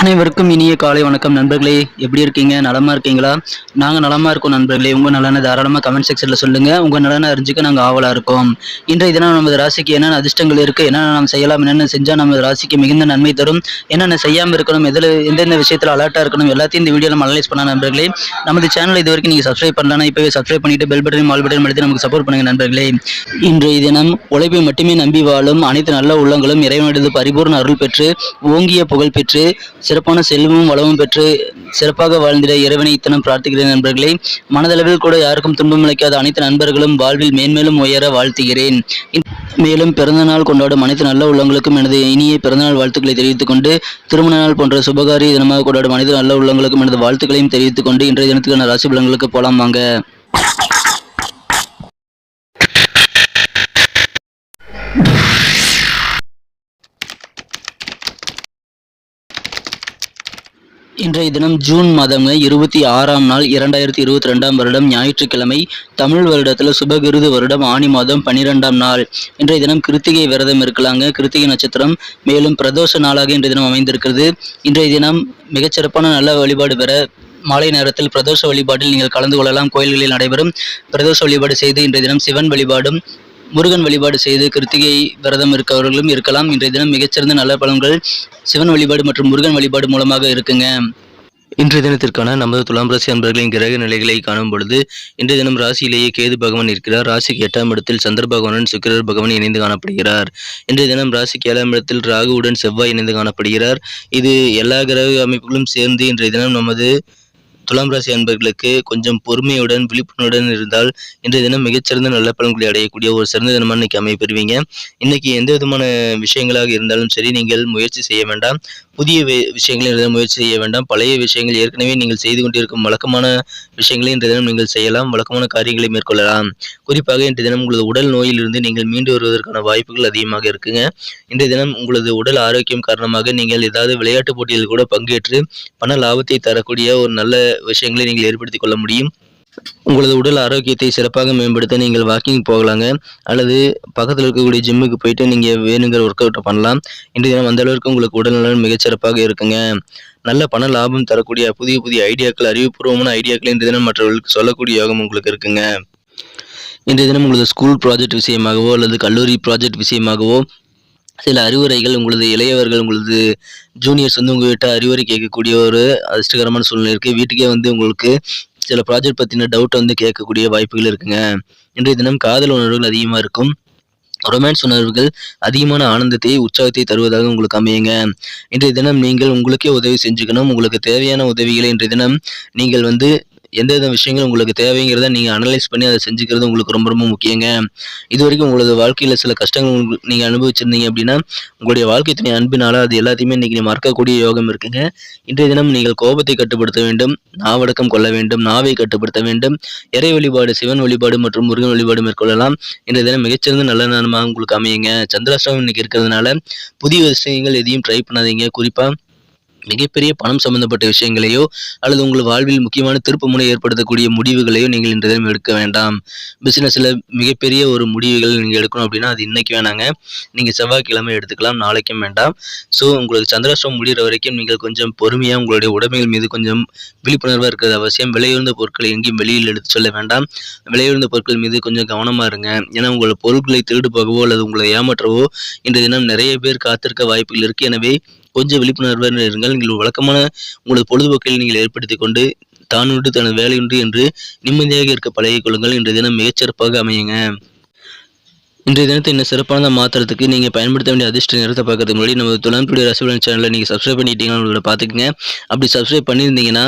அனைவருக்கும் இனிய காலை வணக்கம் நண்பர்களே. எப்படி இருக்கீங்க? நலமா இருக்கீங்களா? நாங்க நலமா இருக்கோம் நண்பர்களே. உங்க நலனை தாராளமா கமெண்ட் செக்ஷன்ல சொல்லுங்க. உங்க நலனை அறிஞ்சுக்க நாங்க ஆவலா இருக்கோம். இன்றைய தினம் நமது ராசிக்கு என்னென்ன அதிர்ஷ்டங்கள் இருக்கு, என்னென்ன நாம் செய்யலாம், என்னென்ன செஞ்சா நமது ராசிக்கு மிகுந்த நன்மை தரும், என்னென்ன செய்யாம இருக்கணும், எந்தெந்த விஷயத்துல அலர்ட்டா இருக்கணும், எல்லாத்தையும் இந்த வீடியோ நம்ம அனலைஸ் பண்ணலாம் நண்பர்களே. நமது சேனல் இது வரைக்கும் நீங்க சப்ஸ்கிரைப் பண்ணலாம், இப்பவே சப்ஸ்கிரைப் பண்ணிட்டு பெல் பட்டன் ஆல் பட்டன் அழுத்தி நமக்கு சப்போர்ட் பண்ணுங்க நண்பர்களே. இன்றைய தினம் உழைப்பை மட்டுமே நம்பி வாழும் அனைத்து நல்ல உள்ளங்களும் இறைவனது பரிபூர்ண அருள் பெற்று ஓங்கிய புகழ் பெற்று சிறப்பான செல்வமும் வளமும் பெற்று சிறப்பாக வாழ்ந்திட இறைவனை இத்தனம் பிரார்த்திக்கிறேன் நண்பர்களே. மனதளவில் கூட யாருக்கும் துன்பம் அளிக்காத அனைத்து நண்பர்களும் வாழ்வில் மேன்மேலும் உயர வாழ்த்துகிறேன். மேலும் பிறந்தநாள் கொண்டாடும் அனைத்து நல்ல உள்ளங்களுக்கும் எனது இனிய பிறந்தநாள் வாழ்த்துக்களை தெரிவித்துக் கொண்டு, திருமண நாள் போன்ற சுபகாரிய தினமாக கொண்டாடும் அனைத்து நல்ல உள்ளங்களுக்கும் எனது வாழ்த்துக்களையும் தெரிவித்துக் கொண்டு இன்றைய தினத்துக்கான ராசி பலன்களுக்கு போலாம் வாங்க. இன்றைய தினம் ஜூன் மாதம் 26ஆம் நாள் 2022ஆம் வருடம் ஞாயிற்றுக்கிழமை, தமிழ் வருடத்தில் சுபகிருது வருடம் ஆனி மாதம் 12ஆம் நாள். இன்றைய தினம் கிருத்திகை விரதம் இருக்கலாங்க. கிருத்திகை நட்சத்திரம், மேலும் பிரதோஷ நாளாக இன்றைய தினம் அமைந்திருக்கிறது. இன்றைய தினம் மிகச்சிறப்பான நல்ல வழிபாடு பெற மாலை நேரத்தில் பிரதோஷ வழிபாட்டில் நீங்கள் கலந்து கொள்ளலாம். கோயில்களில் நடைபெறும் பிரதோஷ வழிபாடு செய்து இன்றைய தினம் சிவன் வழிபாடும் முருகன் வழிபாடு செய்து கிருத்திகை விரதம் இருக்கவர்களும் இருக்கலாம். இன்றைய தினம் மிகச்சிறந்த நல்ல பலன்கள் சிவன் வழிபாடு மற்றும் முருகன் வழிபாடு மூலமாக இருக்குங்க. இன்றைய தினத்திற்கான நமது துலாம் ராசி அன்பர்களின் கிரக நிலைகளை காணும் பொழுது, இன்றைய தினம் ராசியிலேயே கேது பகவான் இருக்கிறார். ராசிக்கு 8ஆம் இடத்தில் சந்திர பகவானுடன் சுக்கிரர் பகவான் இணைந்து காணப்படுகிறார். இன்றைய தினம் ராசிக்கு 7ஆம் இடத்தில் ராகுவுடன் செவ்வாய் இணைந்து காணப்படுகிறார். இது எல்லா கிரக அமைப்புகளும் சேர்ந்து இன்றைய தினம் நமது துலாம் ராசி அன்பர்களுக்கு கொஞ்சம் பொறுமையுடன் விழிப்புணர்வுடன் இருந்தால் இன்றைய தினம் மிகச்சிறந்த நல்ல பலன்களை அடையக்கூடிய ஒரு சிறந்த தினமாக இன்னைக்கு அமைப்பெறுவீங்க. இன்னைக்கு எந்த விதமான விஷயங்களாக இருந்தாலும் சரி, நீங்கள் முயற்சி செய்ய வேண்டாம். புதிய விஷயங்களை முயற்சி செய்ய வேண்டாம். பழைய விஷயங்கள் ஏற்கனவே நீங்கள் செய்து கொண்டிருக்கும் வழக்கமான விஷயங்களை இன்றைய தினம் நீங்கள் செய்யலாம். வழக்கமான காரியங்களை மேற்கொள்ளலாம். குறிப்பாக இன்றைய தினம் உங்களது உடல் நோயிலிருந்து நீங்கள் மீண்டு வருவதற்கான வாய்ப்புகள் அதிகமாக இருக்குங்க. இன்றைய தினம் உங்களது உடல் ஆரோக்கியம் காரணமாக நீங்கள் ஏதாவது விளையாட்டு போட்டியில் கூட பங்கேற்று பண லாபத்தை தரக்கூடிய ஒரு நல்ல விஷயங்களை நீங்கள் ஏற்படுத்திக் கொள்ள முடியும். உங்களது உடல் ஆரோக்கியத்தை சிறப்பாக மேம்படுத்த நீங்கள் வாக்கிங் போகலாங்க, அல்லது பக்கத்தில் இருக்கக்கூடிய ஜிம்முக்கு போயிட்டு நீங்கள் வேணுங்கிற ஒர்க் அவுட்டை பண்ணலாம். இன்றைய தினம் அந்த அளவுக்கு உங்களுக்கு உடல்நலன் மிகச்சிறப்பாக இருக்குங்க. நல்ல பண லாபம் தரக்கூடிய புதிய புதிய ஐடியாக்கள், அறிவுபூர்வமான ஐடியாக்கள் இன்றைய தினம் மற்றவர்களுக்கு சொல்லக்கூடிய யோகம் உங்களுக்கு இருக்குங்க. இன்றைய தினம் உங்களது ஸ்கூல் ப்ராஜெக்ட் விஷயமாகவோ அல்லது கல்லூரி ப்ராஜெக்ட் விஷயமாகவோ சில அறிவுரைகள், உங்களது இளையவர்கள், உங்களது ஜூனியர்ஸ் உங்ககிட்ட அறிவுரை கேட்கக்கூடிய ஒரு அதிர்ஷ்டகரமான சூழ்நிலை இருக்குது. வீட்டுக்கே உங்களுக்கு சில ப்ராஜெக்ட் பற்றின டவுட் கேட்கக்கூடிய வாய்ப்புகள் இருக்குங்க. இன்றைய தினம் காதல் உணர்வுகள் அதிகமாக இருக்கும். ரொமான்ஸ் உணர்வுகள் அதிகமான ஆனந்தத்தை, உற்சாகத்தை தருவதாக உங்களுக்கு அமையுங்க. இன்றைய தினம் நீங்கள் உங்களுக்கே உதவி செஞ்சுக்கணும். உங்களுக்கு தேவையான உதவிகளை இன்றைய தினம் நீங்கள் எந்தெந்த விஷயங்கள் உங்களுக்கு தேவைங்கிறத நீங்கள் அனலைஸ் பண்ணி அதை செஞ்சுக்கிறது உங்களுக்கு ரொம்ப ரொம்ப முக்கியங்க. இது வரைக்கும் உங்களது வாழ்க்கையில் சில கஷ்டங்கள் நீங்கள் அனுபவிச்சிருந்தீங்க அப்படின்னா, உங்களுடைய வாழ்க்கை துணை அன்பினால அது எல்லாத்தையுமே இன்றைக்கி மறக்கக்கூடிய யோகம் இருக்குங்க. இன்றைய தினம் நீங்கள் கோபத்தை கட்டுப்படுத்த வேண்டும், நாவடக்கம் கொள்ள வேண்டும், நாவை கட்டுப்படுத்த வேண்டும். இறை வழிபாடு, சிவன் வழிபாடு மற்றும் முருகன் வழிபாடு மேற்கொள்ளலாம். இன்றைய தினம் மிகச்சிறந்த நல்ல நேரமாக உங்களுக்கு அமையுங்க. சந்திராஷ்டமம் இன்னைக்கு இருக்கிறதுனால புதிய விஷயங்கள் எதையும் ட்ரை பண்ணாதீங்க. குறிப்பாக மிகப்பெரிய பணம் சம்பந்தப்பட்ட விஷயங்களையோ அல்லது உங்கள் வாழ்வில் முக்கியமான திருப்பு முனை ஏற்படுத்தக்கூடிய முடிவுகளையோ நீங்கள் இன்றைய தினம் எடுக்க வேண்டாம். பிசினஸ்ல மிகப்பெரிய ஒரு முடிவுகள் நீங்கள் எடுக்கணும் அப்படின்னா அது இன்னைக்கு வேணாங்க. நீங்கள் செவ்வாய்க்கிழமை எடுத்துக்கலாம், நாளைக்கும் வேண்டாம். ஸோ உங்களுக்கு சந்திராஷ்டமம் முடிகிற வரைக்கும் நீங்கள் கொஞ்சம் பொறுமையாக உங்களுடைய உடைமைகள் மீது கொஞ்சம் விழிப்புணர்வாக இருக்கிறது அவசியம். விலையுயர்ந்த பொருட்களை எங்கேயும் வெளியில் எடுத்து சொல்ல வேண்டாம். விலையுயர்ந்த பொருட்கள் மீது கொஞ்சம் கவனமாக இருங்க. ஏன்னா உங்கள் பொருட்களை திருடு போகவோ அல்லது உங்களை ஏமாற்றவோ இன்றைய தினம் நிறைய பேர் காத்திருக்க வாய்ப்புகள் இருக்குது. எனவே கொஞ்சம் விழிப்புணர்வாக இருங்கள். நீங்கள் வழக்கமான உங்களது பொழுதுபோக்கில் நீங்கள் ஏற்படுத்திக் கொண்டு தான் உண்டு தனது வேலை உண்டு என்று நிம்மதியாக இருக்க பழகிக் கொள்ளுங்கள். இன்றைய தினம் மிகச்சிறப்பாக அமையுங்க. இன்றைய தினத்தை இன்னும் சிறப்பான மாத்திரத்துக்கு நீங்கள் பயன்படுத்த வேண்டிய அதிர்ஷ்ட நேரத்தை பார்க்கறதுக்கு முன்னாடி நம்ம துலாம் டுடே ராசி பலன் சேனலை நீங்கள் சப்ஸ்கிரைப் பண்ணிட்டீங்கன்னா உங்களோட பார்த்துக்குங்க. அப்படி சப்ஸ்கிரைப் பண்ணியிருந்தீங்கன்னா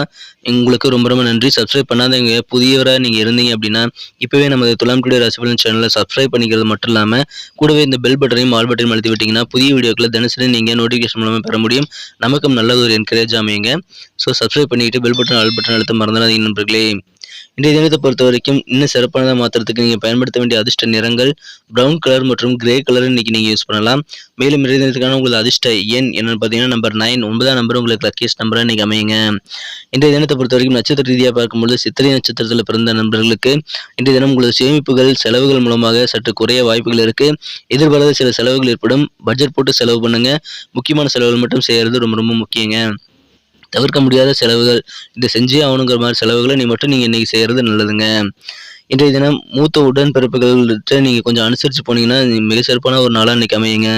உங்களுக்கு ரொம்ப ரொம்ப நன்றி. சப்ஸ்கிரைப் பண்ணாதவங்க புதியவராக நீங்கள் இருந்தீங்க அப்படின்னா இப்போவே நம்ம துலாம் டுடே ராசி பலன் சேனலை சப்ஸ்கிரைப் பண்ணிக்கிறது மட்டும் இல்லாமல் கூடவே இந்த பெல் பட்டனையும் ஆல் பட்டனையும் அழுத்தி விட்டிங்கன்னா புதிய வீடியோக்களை தினசரி நீங்கள் நோட்டிஃபிகேஷன் மூலமாக பெற முடியும். நமக்கும் நல்ல ஒரு என்கரேஜ் அமையுங்க. ஸோ சப்ஸ்கிரைப் பண்ணிக்கிட்டு பெல் பட்டன் ஆல் பட்டன் அழுத்த மறந்துடாதீங்க நண்பர்களே. இன்றைய தினத்தை பொறுத்த வரைக்கும் இன்னும் சிறப்பானதாக மாத்திரத்துக்கு நீங்கள் பயன்படுத்த வேண்டிய அதிர்ஷ்ட நிறங்கள் ப்ரௌன் கலர் மற்றும் கிரே கலர் இன்னைக்கு நீங்கள் யூஸ் பண்ணலாம். மேலும் இன்றைய தினத்துக்கான உங்களுக்கு அதிர்ஷ்ட எண் என்னன்னு பார்த்தீங்கன்னா நம்பர் 9, 9ஆம் நம்பர் உங்களுக்கு லக்கியஸ்ட் நம்பராக இன்னைக்கு அமையுங்க. இன்றைய தினத்தை பொறுத்த வரைக்கும் நட்சத்திர ரீதியாக பார்க்கும்போது சித்திரை நட்சத்திரத்தில் பிறந்த நண்பர்களுக்கு இன்றைய தினம் உங்களது சேமிப்புகள், செலவுகள் மூலமாக சற்று குறைய வாய்ப்புகள் இருக்கு. எதிர்பாராத சில செலவுகள் ஏற்படும். பட்ஜெட் போட்டு செலவு பண்ணுங்க. முக்கியமான செலவுகள் மட்டும் செய்யறது ரொம்ப ரொம்ப முக்கியங்க. தவிர்க்க முடியாத செலவுகள், இதை செஞ்சே ஆகணுங்கிற மாதிரி செலவுகளை நீங்கள் இன்னைக்கு செய்கிறது நல்லதுங்க. இன்றைய தினம் மூத்த உடன்பிறப்புகள்கிட்ட நீங்கள் கொஞ்சம் அனுசரித்து போனீங்கன்னா மிக சிறப்பான ஒரு நாளாக இன்னைக்கு அமையுங்க.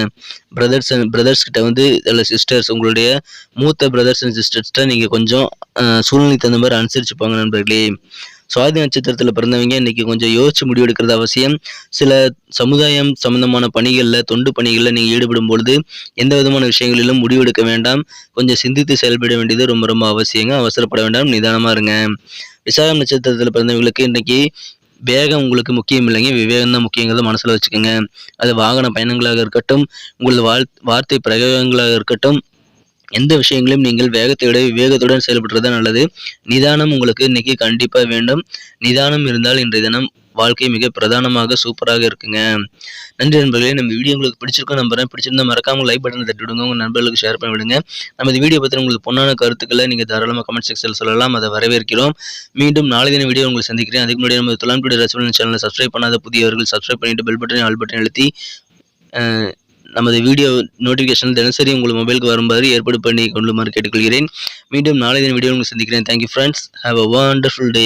பிரதர்ஸ் கிட்ட இல்லை சிஸ்டர்ஸ், உங்களுடைய மூத்த பிரதர்ஸ் அண்ட் சிஸ்டர்ஸ்கிட்ட நீங்கள் கொஞ்சம் சூழ்நிலைக்கு தகுந்த மாதிரி அனுசரித்து போங்க நண்பர்களே. சுவாதி நட்சத்திரத்தில் பிறந்தவங்க இன்னைக்கு கொஞ்சம் யோசிச்சு முடிவெடுக்கிறது அவசியம். சில சமுதாயம் சம்பந்தமான பணிகளில், தொண்டு பணிகளில் நீங்கள் ஈடுபடும் பொழுது எந்த விதமான விஷயங்களிலும் முடிவெடுக்க வேண்டாம். கொஞ்சம் சிந்தித்து செயல்பட வேண்டியது ரொம்ப ரொம்ப அவசியங்க. அவசரப்பட வேண்டாம், நிதானமாக இருங்க. விசாகம் நட்சத்திரத்தில் பிறந்தவங்களுக்கு இன்னைக்கு வேகம் உங்களுக்கு முக்கியம் இல்லைங்க, விவேகம் தான் முக்கியங்கிறத மனசில் வச்சுக்கோங்க. அது வாகன பயணங்களாக இருக்கட்டும், உங்களது வார்த்தை பிரயோகங்களாக இருக்கட்டும், எந்த விஷயங்களையும் நீங்கள் வேகத்தை விட விவேகத்துடன் செயல்படுறது நல்லது. நிதானம் உங்களுக்கு இன்னைக்கு கண்டிப்பா வேண்டும். நிதானம் இருந்தால் இன்றைய தினம் வாழ்க்கை மிக பிரதானமாக சூப்பராக இருக்குங்க. நன்றி நண்பர்களே. நம்ம வீடியோ உங்களுக்கு பிடிச்சிருக்கோம் நம்புறேன். பிடிச்சிருந்தா மறக்காம லைக் பட்டனை தட்டி விடுங்க, உங்க நண்பர்களுக்கு ஷேர் பண்ணி விடுங்க. நம்ம இந்த வீடியோ பற்றி உங்களுக்கு பொண்ணான கருத்துக்களை நீங்கள் தாராளமாக கமெண்ட் செக்ஷனில் சொல்லலாம், அதை வரவேற்கிறோம். மீண்டும் நாளை தின வீடியோ உங்களுக்கு சந்திக்கிறேன். அதுக்கு முன்னாடி நம்ம துலான்புடி ரசவலன் சேனலை சப்ஸ்கிரைப் பண்ணாத புதியவர்கள் சப்ஸ்கிரைப் பண்ணிட்டு பெல் பட்டனை ஆல் பட்டனை அழுத்தி நமது வீடியோ நோட்டிஃபிகேஷன் தினசரி உங்கள் மொபைலுக்கு வருமாறு ஏற்பாடு பண்ணி கொள்ளுமாறு கேட்டுக்கொள்கிறேன். மீண்டும் நாளை தின வீடியோ உங்களுக்கு சந்திக்கிறேன். Thank you friends. Have a wonderful day.